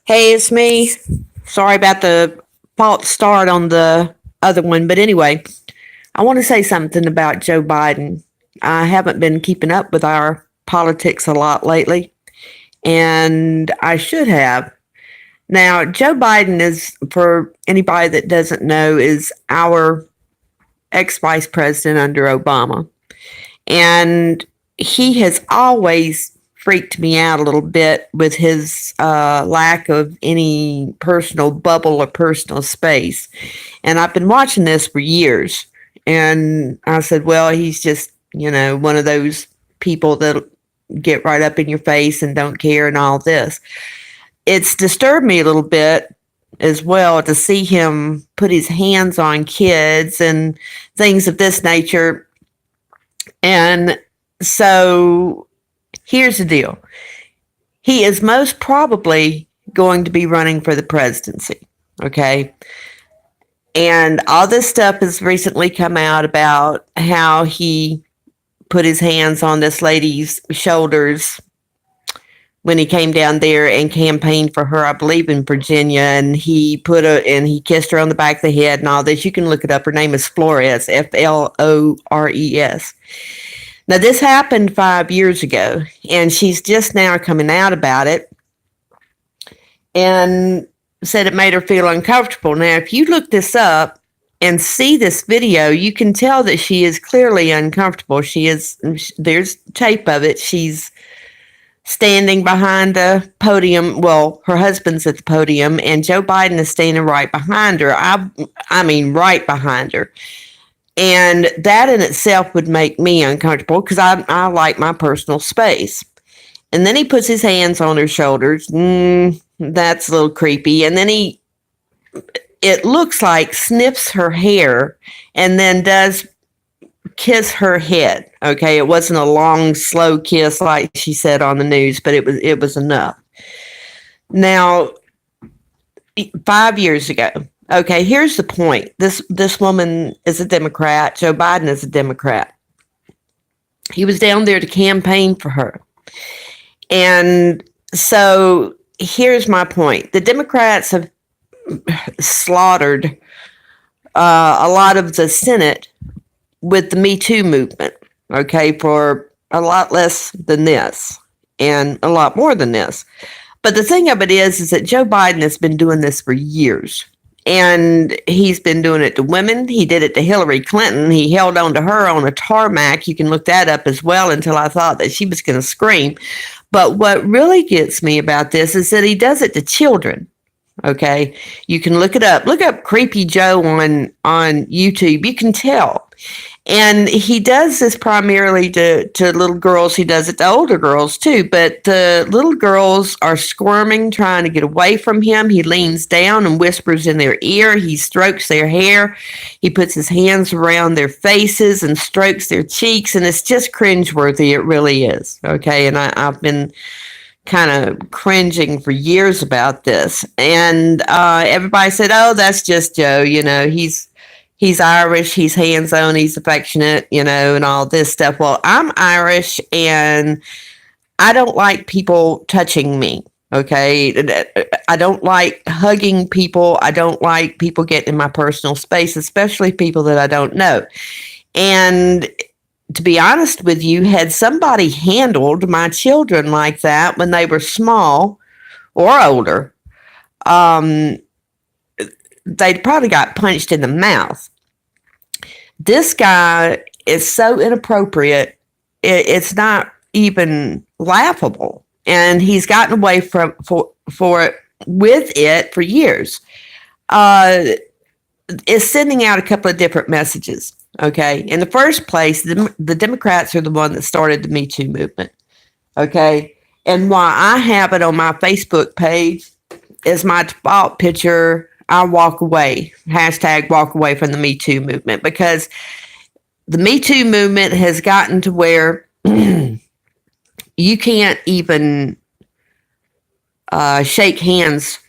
Hey, it's me. Sorry about the false start on the other one, but anyway, I want to say something about Joe Biden. I haven't been keeping up with our politics a lot lately, and I should have. Now, Joe Biden is, for anybody that doesn't know, is our ex vice president under Obama. And he has always freaked me out a little bit with his lack of any personal bubble or personal space. And I've been watching this for years. And I said, well, he's just, one of those people that get right up in your face and don't care and all this. It's disturbed me a little bit as well to see him put his hands on kids and things of this nature. And so here's the deal. He is most probably going to be running for the presidency. Okay. And all this stuff has recently come out about how he put his hands on this lady's shoulders when he came down there and campaigned for her, I believe in Virginia, and he kissed her on the back of the head and all this. You can look it up. Her name is Flores, Flores. Now, this happened 5 years ago, and she's just now coming out about it and said it made her feel uncomfortable. Now, if you look this up and see this video, you can tell that she is clearly uncomfortable. There's tape of it. She's standing behind the podium. Well, her husband's at the podium, and Joe Biden is standing right behind her. I mean, right behind her. And that in itself would make me uncomfortable because I like my personal space. And then he puts his hands on her shoulders. That's a little creepy. And then it looks like sniffs her hair and then does kiss her head. Okay, it wasn't a long, slow kiss like she said on the news, but it was enough. Now, 5 years ago. Okay, here's the point. This woman is a Democrat. Joe Biden is a Democrat. He was down there to campaign for her. And so here's my point. The Democrats have slaughtered a lot of the Senate with the Me Too movement, okay, for a lot less than this and a lot more than this. But the thing of it is that Joe Biden has been doing this for years. And he's been doing it to women. He did it to Hillary Clinton. He held on to her on a tarmac. You can look that up as well until I thought that she was going to scream. But what really gets me about this is that he does it to children. Okay. You can look it up. Look up Creepy Joe on YouTube. You can tell. And he does this primarily to little girls. He does it to older girls too. But the little girls are squirming, trying to get away from him. He leans down and whispers in their ear. He strokes their hair. He puts his hands around their faces and strokes their cheeks. And it's just cringeworthy. It really is. Okay. And I've been kind of cringing for years about this. And everybody said, oh, that's just Joe. He's Irish, he's hands-on, he's affectionate, and all this stuff. Well, I'm Irish, and I don't like people touching me, okay? I don't like hugging people. I don't like people getting in my personal space, especially people that I don't know. And to be honest with you, had somebody handled my children like that when they were small or older, they'd probably got punched in the mouth. This guy is so inappropriate, it's not even laughable. And he's gotten away with it for years. It's sending out a couple of different messages. Okay. In the first place, the Democrats are the one that started the Me Too movement. Okay. And why I have it on my Facebook page is my default picture. I walk away, hashtag walk away from the Me Too movement, because the Me Too movement has gotten to where you can't even shake hands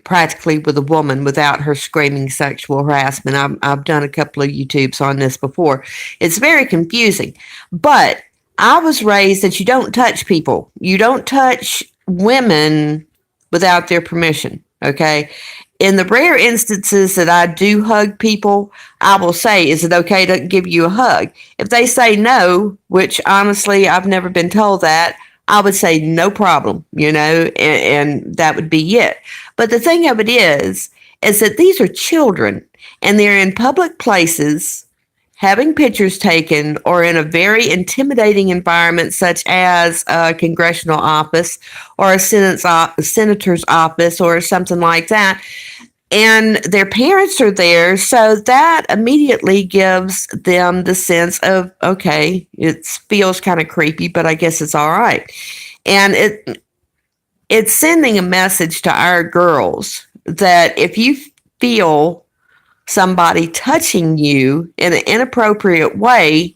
practically with a woman without her screaming sexual harassment. I've done a couple of YouTubes on this before. It's very confusing, but I was raised that you don't touch people. You don't touch women without their permission. Okay. In the rare instances that I do hug people, I will say, is it okay to give you a hug? If they say no, which honestly, I've never been told that, I would say no problem, and that would be it. But the thing of it is that these are children and they're in public places having pictures taken or in a very intimidating environment such as a congressional office or a senator's office or something like that. And their parents are there, so that immediately gives them the sense of, okay, it feels kind of creepy, but I guess it's all right. And it's sending a message to our girls that if you feel somebody touching you in an inappropriate way,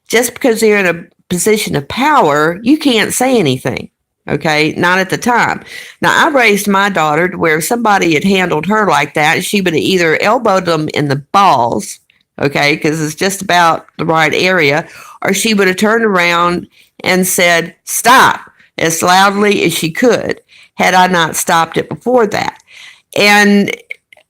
just because they're in a position of power, you can't say anything. Okay, not at the time. Now, I raised my daughter to where if somebody had handled her like that, she would have either elbowed them in the balls, okay, because it's just about the right area, or she would have turned around and said, stop, as loudly as she could, had I not stopped it before that. And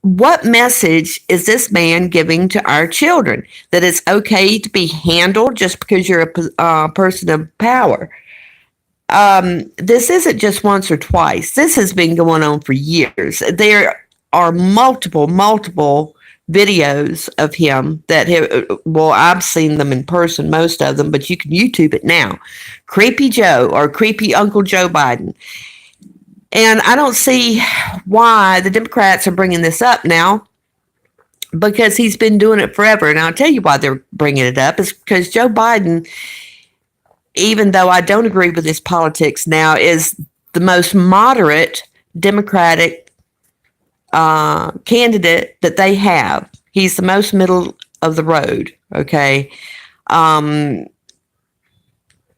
what message is this man giving to our children? That it's okay to be handled just because you're a person of power. This isn't just once or twice. This has been going on for years. There are multiple videos of him that I've seen them in person, most of them, but you can YouTube it now. Creepy Joe or Creepy Uncle Joe Biden. And I don't see why the Democrats are bringing this up now, because he's been doing it forever. And I'll tell you why they're bringing it up is because Joe Biden, even though I don't agree with his politics now, is the most moderate Democratic candidate that they have. He's the most middle of the road, okay? All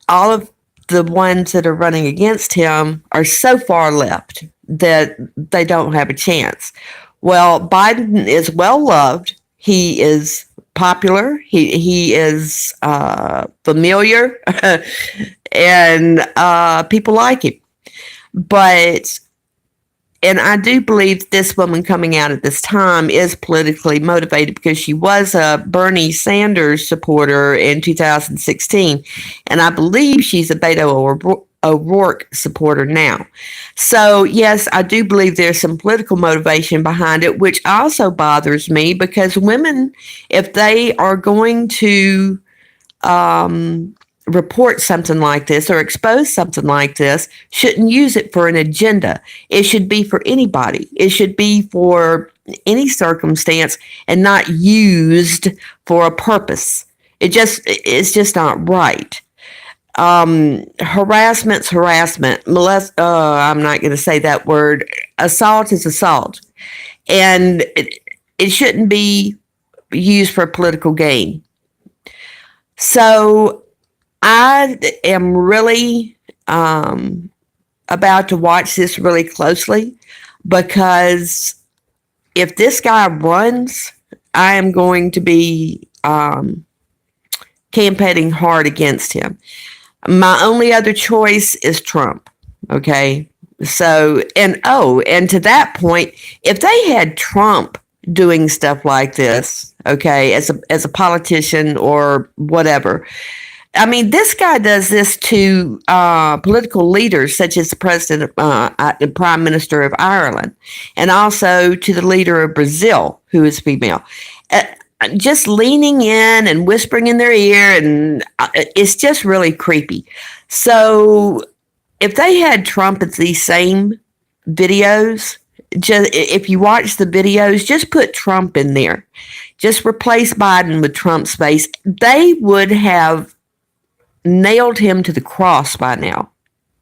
of the ones that are running against him are so far left that they don't have a chance. Well, Biden is well loved. He is popular. He is familiar, and people like him. And I do believe this woman coming out at this time is politically motivated because she was a Bernie Sanders supporter in 2016, and I believe she's a Beto O'Rourke supporter now. So, yes, I do believe there's some political motivation behind it, which also bothers me because women, if they are going to report something like this or expose something like this, shouldn't use it for an agenda. It should be for anybody. It should be for any circumstance and not used for a purpose. It's just not right. Harassment's harassment. I'm not going to say that word. Assault is assault. And it shouldn't be used for political gain. So I am really about to watch this really closely, because if this guy runs, I am going to be campaigning hard against him. My only other choice is Trump. Okay. So, and to that point, if they had Trump doing stuff like this, okay, as a politician or whatever, I mean, this guy does this to political leaders such as the president, the prime minister of Ireland, and also to the leader of Brazil, who is female. Just leaning in and whispering in their ear, and it's just really creepy. So if they had Trump at these same videos, just if you watch the videos, just put Trump in there. Just replace Biden with Trump's face. They would have nailed him to the cross by now.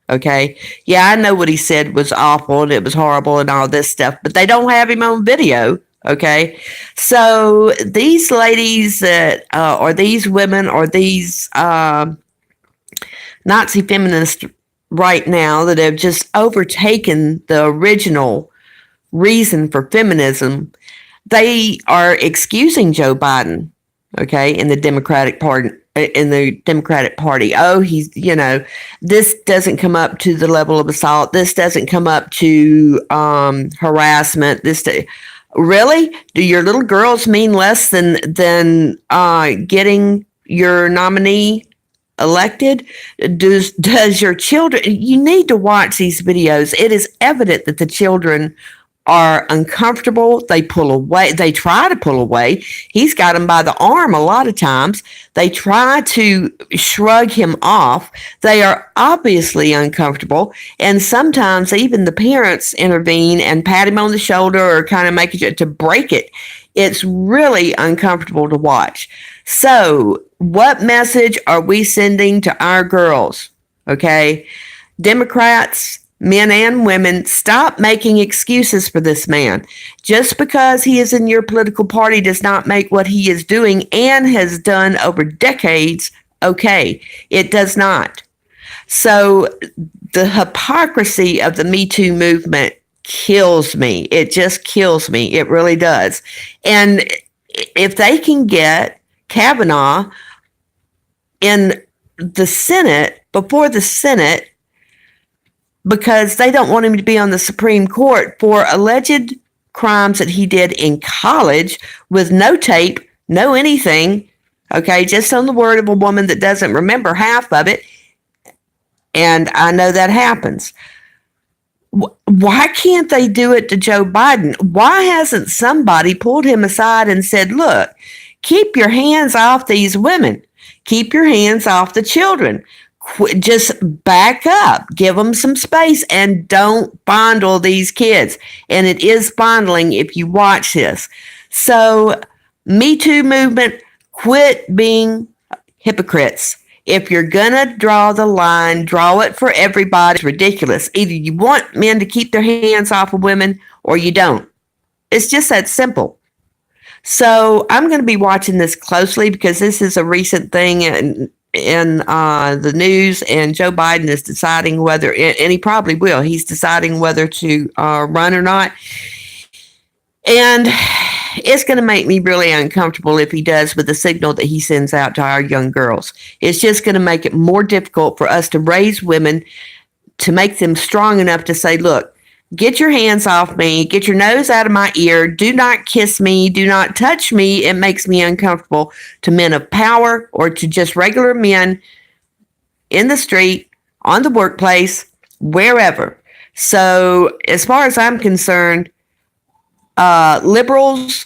Okay. Yeah, I know what he said was awful and it was horrible and all this stuff, but they don't have him on video. Okay. So these ladies that, or these women, or these Nazi feminists right now that have just overtaken the original reason for feminism, they are excusing Joe Biden. Okay, in the Democratic Party. Oh, this doesn't come up to the level of assault. This doesn't come up to harassment. Really? Do your little girls mean less than getting your nominee elected? Does your children? You need to watch these videos. It is evident that the children are uncomfortable. They pull away. They try to pull away. He's got them by the arm a lot of times. They try to shrug him off. They are obviously uncomfortable. And sometimes even the parents intervene and pat him on the shoulder or kind of make it to break it. It's really uncomfortable to watch. So what message are we sending to our girls? Okay. Democrats, men and women, stop making excuses for this man. Just because he is in your political party does not make what he is doing and has done over decades okay. It does not. So the hypocrisy of the Me Too movement kills me. It just kills me. It really does. And if they can get Kavanaugh in the Senate, before the Senate, because they don't want him to be on the Supreme Court for alleged crimes that he did in college with no tape, no anything, okay, just on the word of a woman that doesn't remember half of it. And I know that happens. Why can't they do it to Joe Biden? Why hasn't somebody pulled him aside and said, look, keep your hands off these women. Keep your hands off the children. Just back up, give them some space, and don't fondle these kids. And it is fondling if you watch this. So, Me Too movement, quit being hypocrites. If you're going to draw the line, draw it for everybody. It's ridiculous. Either you want men to keep their hands off of women or you don't. It's just that simple. So I'm going to be watching this closely because this is a recent thing in the news, and Joe Biden is deciding whether, and he probably will, he's deciding whether to run or not. And it's going to make me really uncomfortable if he does with the signal that he sends out to our young girls. It's just going to make it more difficult for us to raise women, to make them strong enough to say, look, get your hands off me, get your nose out of my ear, do not kiss me, do not touch me. It makes me uncomfortable to men of power or to just regular men in the street, on the workplace, wherever. So as far as I'm concerned, liberals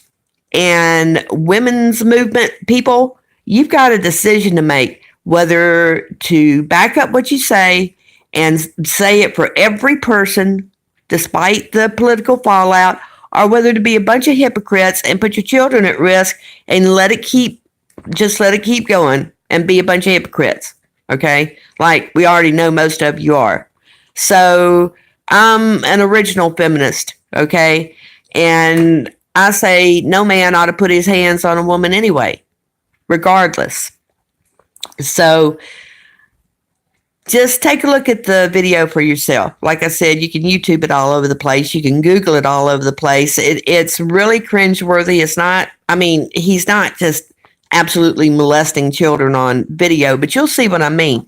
and women's movement people, you've got a decision to make whether to back up what you say and say it for every person despite the political fallout, or whether to be a bunch of hypocrites and put your children at risk and let it keep going and be a bunch of hypocrites. Okay? Like we already know most of you are. So I'm an original feminist. Okay? And I say no man ought to put his hands on a woman anyway, regardless. So just take a look at the video for yourself. Like I said, you can YouTube it all over the place. You can Google it all over the place. It's really cringeworthy. It's not, I mean, he's not just absolutely molesting children on video, but you'll see what I mean.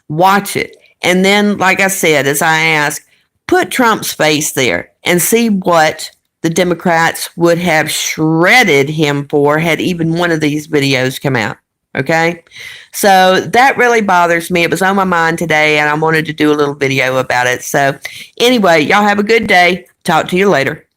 Watch it. And then, like I said, as I asked, put Trump's face there and see what the Democrats would have shredded him for had even one of these videos come out. Okay? So that really bothers me. It was on my mind today, and I wanted to do a little video about it. So anyway, y'all have a good day. Talk to you later.